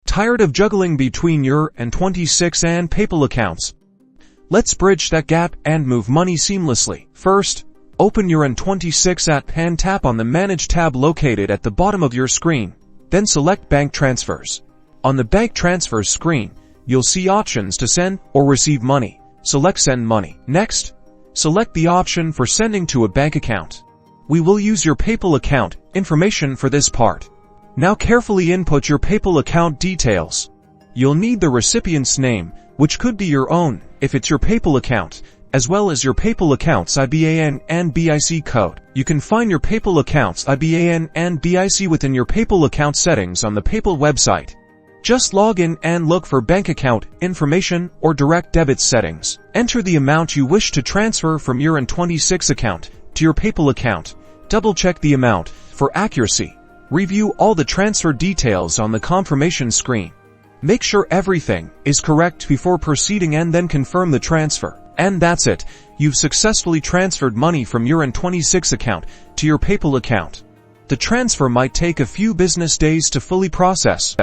Tired of juggling between your N26 and PayPal accounts? Let's bridge that gap and move money seamlessly. First, open your N26 app and tap on the Manage tab located at the bottom of your screen. Then select Bank Transfers. On the Bank Transfers screen, you'll see options to send or receive money. Select Send Money. Next, select the option for sending to a bank account. We will use your PayPal account information for this part. Now carefully input your PayPal account details. You'll need the recipient's name, which could be your own if it's your PayPal account, as well as your PayPal account's IBAN and BIC code. You can find your PayPal account's IBAN and BIC within your PayPal account settings on the PayPal website. Just log in and look for bank account information or direct debit settings. Enter the amount you wish to transfer from your N26 account to your PayPal account. Double-check the amount for accuracy. Review all the transfer details on the confirmation screen. Make sure everything is correct before proceeding and then confirm the transfer. And that's it. You've successfully transferred money from your N26 account to your PayPal account. The transfer might take a few business days to fully process.